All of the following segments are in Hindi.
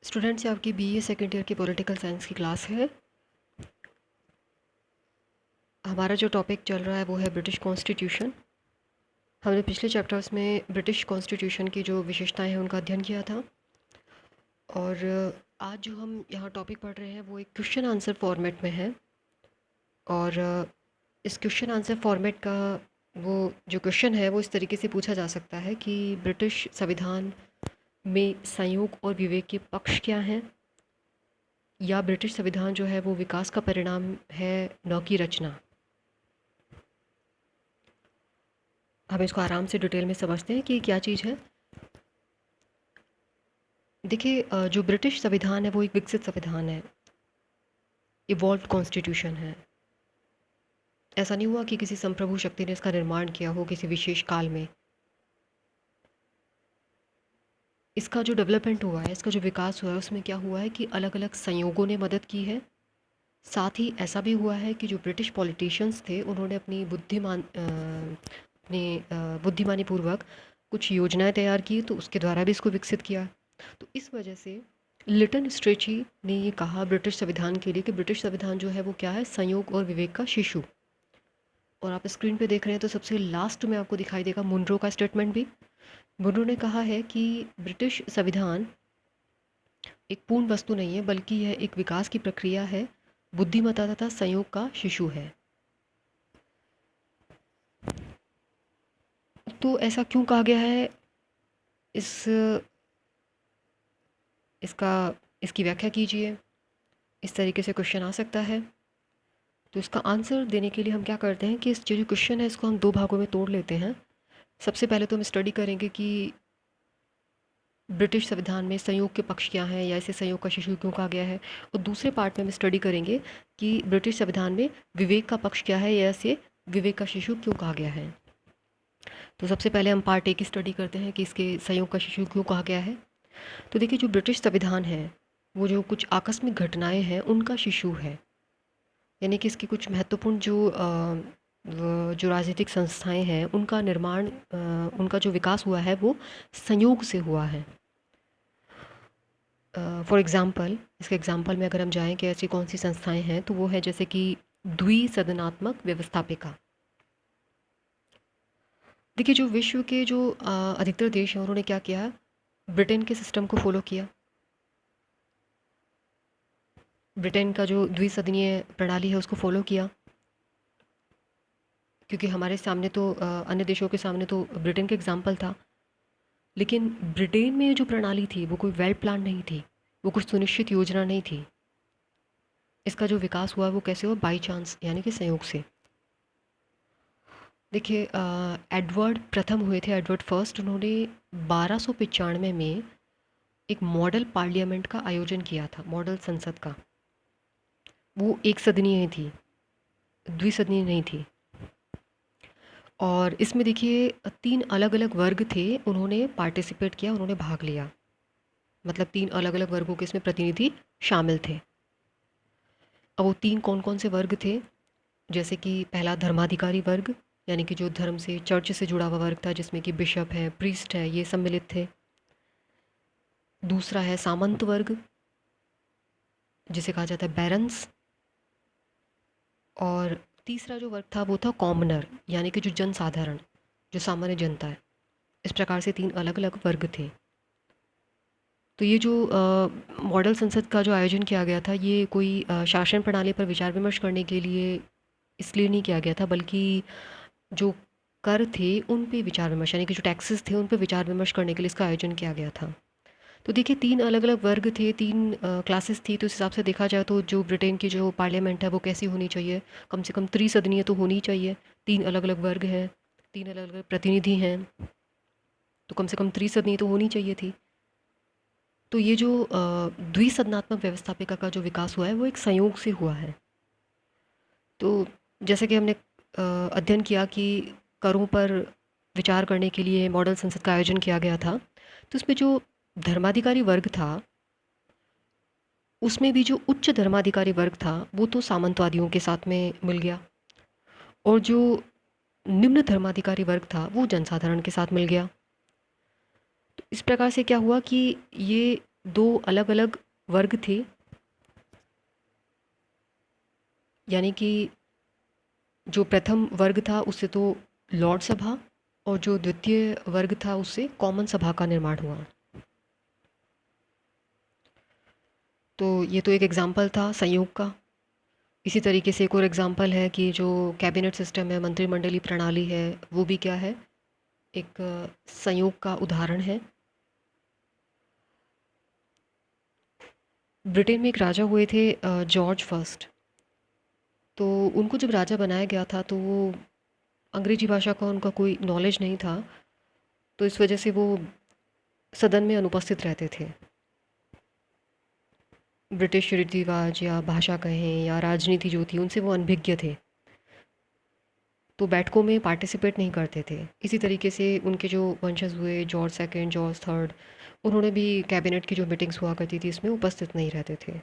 स्टूडेंट्स, ये आपकी बीए सेकेंड ईयर की पॉलिटिकल साइंस की क्लास है। हमारा जो टॉपिक चल रहा है वो है ब्रिटिश कॉन्स्टिट्यूशन। हमने पिछले चैप्टर्स में ब्रिटिश कॉन्स्टिट्यूशन की जो विशेषताएं हैं उनका अध्ययन किया था। और आज जो हम यहाँ टॉपिक पढ़ रहे हैं वो एक क्वेश्चन आंसर फॉर्मेट में है। और इस क्वेश्चन आंसर फॉर्मेट का वो जो क्वेश्चन है वो इस तरीके से पूछा जा सकता है कि ब्रिटिश संविधान में संयोग और विवेक के पक्ष क्या हैं, या ब्रिटिश संविधान जो है वो विकास का परिणाम है, न कि रचना। हम इसको आराम से डिटेल में समझते हैं कि क्या चीज़ है। देखिए, जो ब्रिटिश संविधान है वो एक विकसित संविधान है, इवॉल्व कॉन्स्टिट्यूशन है। ऐसा नहीं हुआ कि किसी संप्रभु शक्ति ने इसका निर्माण किया हो किसी विशेष काल में। इसका जो डेवलपमेंट हुआ है, इसका जो विकास हुआ है, उसमें क्या हुआ है कि अलग अलग संयोगों ने मदद की है। साथ ही ऐसा भी हुआ है कि जो ब्रिटिश पॉलिटिशियंस थे उन्होंने अपनी बुद्धिमानी पूर्वक कुछ योजनाएं तैयार की, तो उसके द्वारा भी इसको विकसित किया। तो इस वजह से लिटन स्ट्रेची ने ये कहा ब्रिटिश संविधान के लिए कि ब्रिटिश संविधान जो है वो क्या है, संयोग और विवेक का शिशु। और आप स्क्रीन पे देख रहे हैं तो सबसे लास्ट में आपको दिखाई देगा मुनरो का स्टेटमेंट भी। मुनरो ने कहा है कि ब्रिटिश संविधान एक पूर्ण वस्तु नहीं है, बल्कि यह एक विकास की प्रक्रिया है, बुद्धिमत्ता तथा संयोग का शिशु है। तो ऐसा क्यों कहा गया है, इस इसका इसकी व्याख्या कीजिए। इस तरीके से क्वेश्चन आ सकता है। तो इसका आंसर देने के लिए हम क्या करते हैं कि इस जो क्वेश्चन है इसको हम दो भागों में तोड़ लेते हैं। सबसे पहले तो हम स्टडी करेंगे कि ब्रिटिश संविधान में संयोग के पक्ष क्या हैं, या इसे संयोग का शिशु क्यों कहा गया है। और दूसरे पार्ट में हम स्टडी करेंगे कि ब्रिटिश संविधान में विवेक का पक्ष क्या है, या इसे विवेक का शिशु क्यों कहा गया है। तो सबसे पहले हम पार्ट ए की स्टडी करते हैं कि इसके संयोग का शिशु क्यों कहा गया है। तो देखिए, जो ब्रिटिश संविधान है वो जो कुछ आकस्मिक घटनाएं हैं उनका शिशु है। यानी कि इसकी कुछ महत्वपूर्ण जो राजनीतिक संस्थाएं हैं उनका निर्माण, उनका जो विकास हुआ है वो संयोग से हुआ है। फॉर एग्ज़ाम्पल, इसके एग्ज़ाम्पल में अगर हम जाएं कि ऐसी कौन सी संस्थाएं हैं, तो वो है जैसे कि द्विसदनात्मक व्यवस्थापिका। देखिए, जो विश्व के जो अधिकतर देश हैं उन्होंने क्या किया, ब्रिटेन के सिस्टम को फॉलो किया। ब्रिटेन का जो द्विसदनीय प्रणाली है उसको फॉलो किया, क्योंकि हमारे सामने तो अन्य देशों के सामने तो ब्रिटेन का एग्जाम्पल था। लेकिन ब्रिटेन में जो प्रणाली थी वो कोई वेल प्लान नहीं थी, वो कुछ सुनिश्चित योजना नहीं थी। इसका जो विकास हुआ वो कैसे हुआ, बाई चांस, यानी कि संयोग से। देखिए, एडवर्ड प्रथम हुए थे, एडवर्ड फर्स्ट। उन्होंने 1295 में एक मॉडल पार्लियामेंट का आयोजन किया था, मॉडल संसद का। वो एक सदनीय थी, द्विसदनीय नहीं थी। और इसमें देखिए तीन अलग अलग वर्ग थे, उन्होंने पार्टिसिपेट किया, उन्होंने भाग लिया। मतलब तीन अलग अलग वर्गों के इसमें प्रतिनिधि शामिल थे। अब वो तीन कौन कौन से वर्ग थे, जैसे कि पहला धर्माधिकारी वर्ग, यानी कि जो धर्म से, चर्च से जुड़ा हुआ वर्ग था, जिसमें कि बिशप है, प्रीस्ट है, ये सम्मिलित थे। दूसरा है सामंत वर्ग, जिसे कहा जाता है बैरन्स। और तीसरा जो वर्ग था वो था कॉमनर, यानी कि जो जनसाधारण, जो सामान्य जनता है। इस प्रकार से तीन अलग अलग वर्ग थे। तो ये जो मॉडल संसद का जो आयोजन किया गया था, ये कोई शासन प्रणाली पर विचार विमर्श करने के लिए इसलिए नहीं किया गया था, बल्कि जो कर थे उन पे विचार विमर्श, यानी कि जो टैक्सेस थे उन पे विचार विमर्श करने के लिए इसका आयोजन किया गया था। तो देखिए, तीन अलग अलग वर्ग थे, तीन क्लासेस थी। तो इस हिसाब से देखा जाए तो जो ब्रिटेन की जो पार्लियामेंट है वो कैसी होनी चाहिए, कम से कम त्रिसदनीय तो होनी चाहिए। तीन अलग अलग वर्ग हैं, तीन अलग अलग प्रतिनिधि हैं, तो कम से कम त्रिसदनीय तो होनी चाहिए थी। तो ये जो द्विसदनात्मक व्यवस्थापिका का जो विकास हुआ है वो एक संयोग से हुआ है। तो जैसे कि हमने अध्ययन किया कि करों पर विचार करने के लिए मॉडल संसद का आयोजन किया गया था, तो इसमें जो धर्माधिकारी वर्ग था उसमें भी जो उच्च धर्माधिकारी वर्ग था वो तो सामंतवादियों के साथ में मिल गया, और जो निम्न धर्माधिकारी वर्ग था वो जनसाधारण के साथ मिल गया। तो इस प्रकार से क्या हुआ कि ये दो अलग अलग वर्ग थे, यानी कि जो प्रथम वर्ग था उससे तो लॉर्ड सभा, और जो द्वितीय वर्ग था उससे कॉमन सभा का निर्माण हुआ। तो ये तो एक एग्जाम्पल था संयोग का। इसी तरीके से एक और एग्जाम्पल है कि जो कैबिनेट सिस्टम है, मंत्रिमंडलीय प्रणाली है, वो भी क्या है, एक संयोग का उदाहरण है। ब्रिटेन में एक राजा हुए थे, जॉर्ज फर्स्ट। तो उनको जब राजा बनाया गया था तो वो अंग्रेजी भाषा का उनका कोई नॉलेज नहीं था, तो इस वजह से वो सदन में अनुपस्थित रहते थे। ब्रिटिश रीति रिवाज या भाषा कहें या राजनीति जो थी उनसे वो अनभिज्ञ थे, तो बैठकों में पार्टिसिपेट नहीं करते थे। इसी तरीके से उनके जो वंशज हुए, जॉर्ज सेकंड, जॉर्ज थर्ड, उन्होंने भी कैबिनेट की जो मीटिंग्स हुआ करती थी इसमें उपस्थित नहीं रहते थे।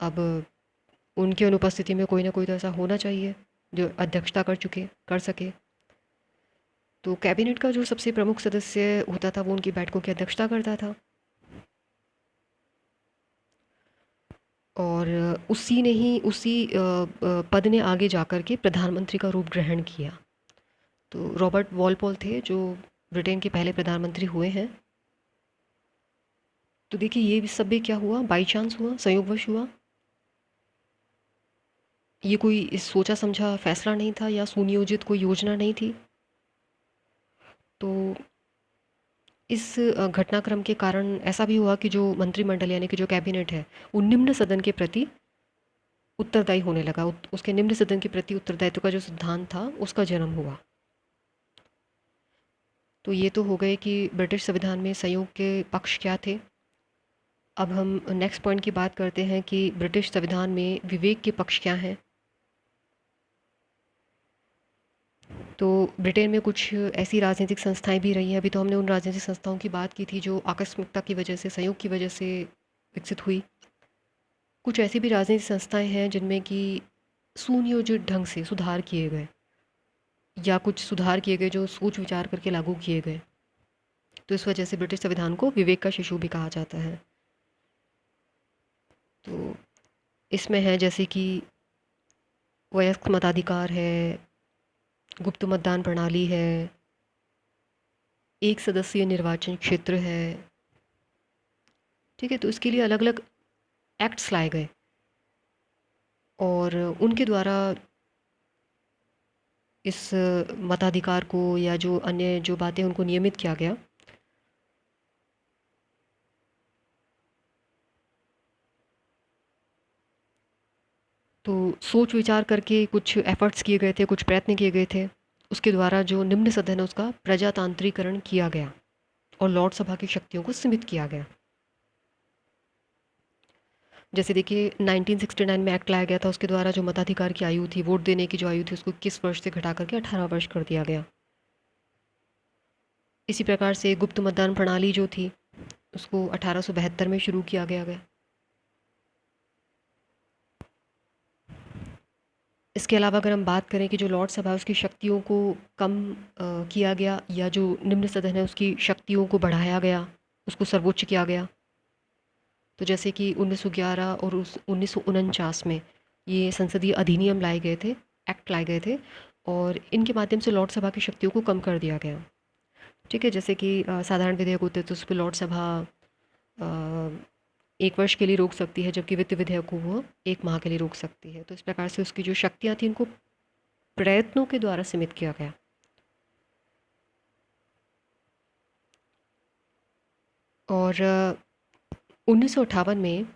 अब उनकी अनुपस्थिति में कोई ना कोई तो ऐसा होना चाहिए जो अध्यक्षता कर सके। तो कैबिनेट का जो सबसे प्रमुख सदस्य होता था वो उनकी बैठकों की अध्यक्षता करता था, और उसी ने ही उसी पद ने आगे जाकर के प्रधानमंत्री का रूप ग्रहण किया। तो रॉबर्ट वॉलपोल थे जो ब्रिटेन के पहले प्रधानमंत्री हुए हैं। तो देखिए ये भी सब भी क्या हुआ, बाई चांस हुआ, संयोगवश हुआ। ये कोई इस सोचा समझा फैसला नहीं था या सुनियोजित कोई योजना नहीं थी। तो इस घटनाक्रम के कारण ऐसा भी हुआ कि जो मंत्रिमंडल यानी कि जो कैबिनेट है वो निम्न सदन के प्रति उत्तरदायी होने लगा। उसके निम्न सदन के प्रति उत्तरदायित्व का जो सिद्धांत था उसका जन्म हुआ। तो ये तो हो गए कि ब्रिटिश संविधान में संयोग के पक्ष क्या थे। अब हम नेक्स्ट पॉइंट की बात करते हैं कि ब्रिटिश संविधान में विवेक के पक्ष क्या हैं। तो ब्रिटेन में कुछ ऐसी राजनीतिक संस्थाएं भी रही हैं। अभी तो हमने उन राजनीतिक संस्थाओं की बात की थी जो आकस्मिकता की वजह से, संयोग की वजह से विकसित हुई। कुछ ऐसी भी राजनीतिक संस्थाएं हैं जिनमें कि सुनियोजित ढंग से सुधार किए गए, या कुछ सुधार किए गए जो सोच विचार करके लागू किए गए। तो इस वजह से ब्रिटिश संविधान को विवेक का शिशु भी कहा जाता है। तो इसमें है जैसे कि वयस्क मताधिकार है, गुप्त मतदान प्रणाली है, एक सदस्यीय निर्वाचन क्षेत्र है। ठीक है, तो इसके लिए अलग अलग एक्ट्स लाए गए और उनके द्वारा इस मताधिकार को या जो अन्य जो बातें उनको नियमित किया गया। तो सोच विचार करके कुछ एफर्ट्स किए गए थे, कुछ प्रयत्न किए गए थे। उसके द्वारा जो निम्न सदन है उसका प्रजातांत्रिकरण किया गया और लॉर्ड सभा की शक्तियों को सीमित किया गया। जैसे देखिए 1969 में एक्ट लाया गया था, उसके द्वारा जो मताधिकार की आयु थी, वोट देने की जो आयु थी, उसको 21 वर्ष से घटा करके 18 वर्ष कर दिया गया। इसी प्रकार से गुप्त मतदान प्रणाली जो थी उसको 1872 में शुरू किया गया। इसके अलावा अगर हम बात करें कि जो लॉर्ड सभा है उसकी शक्तियों को कम किया गया, या जो निम्न सदन है उसकी शक्तियों को बढ़ाया गया, उसको सर्वोच्च किया गया। तो जैसे कि 1911 और उस 1949 में ये संसदीय अधिनियम लाए गए थे, एक्ट लाए गए थे, और इनके माध्यम से लॉर्ड सभा की शक्तियों को कम कर दिया गया। ठीक है, जैसे कि साधारण विधेयक होते हैं तो उस पर लॉर्ड सभा अ, 1 वर्ष के लिए रोक सकती है, जबकि वित्त विधेयक को वो 1 माह के लिए रोक सकती है। तो इस प्रकार से उसकी जो शक्तियाँ थी उनको प्रयत्नों के द्वारा सीमित किया गया। और 1958 में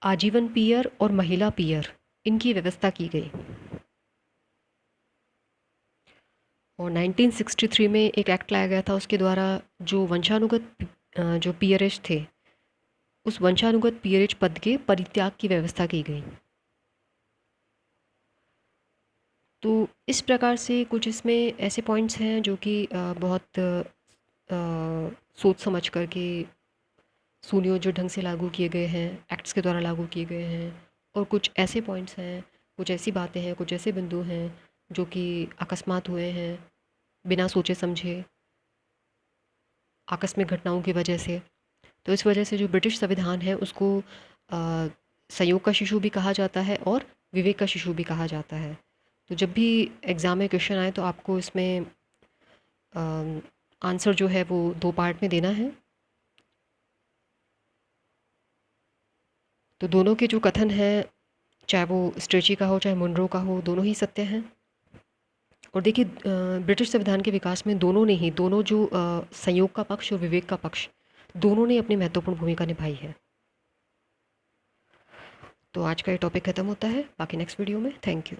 आजीवन पीयर और महिला पीयर इनकी व्यवस्था की गई। और 1963 में एक एक्ट लाया गया था, उसके द्वारा जो वंशानुगत जो पीयरेज थे उस वंशानुगत पीयरेज पद के परित्याग की व्यवस्था की गई। तो इस प्रकार से कुछ इसमें ऐसे पॉइंट्स हैं जो कि बहुत सोच समझ कर के सुनियोजित ढंग से लागू किए गए हैं, एक्ट्स के द्वारा लागू किए गए हैं। और कुछ ऐसे पॉइंट्स हैं, कुछ ऐसी बातें हैं, कुछ ऐसे बिंदु हैं जो कि अकस्मात हुए हैं, बिना सोचे समझे। आकस्मिक घटनाओं की वजह से। तो इस वजह से जो ब्रिटिश संविधान है उसको अ, संयोग का शिशु भी कहा जाता है और विवेक का शिशु भी कहा जाता है। तो जब भी एग्ज़ाम में क्वेश्चन आए तो आपको इसमें आंसर जो है वो 2 पार्ट में देना है। तो दोनों के जो कथन हैं, चाहे वो स्ट्रेची का हो चाहे मुनरो का हो, दोनों ही सत्य हैं। और देखिए ब्रिटिश संविधान के विकास में दोनों ने ही, दोनों जो संयोग का पक्ष और विवेक का पक्ष, दोनों ने अपनी महत्वपूर्ण भूमिका निभाई है। तो आज का ये टॉपिक ख़त्म होता है, बाकी नेक्स्ट वीडियो में। Thank you.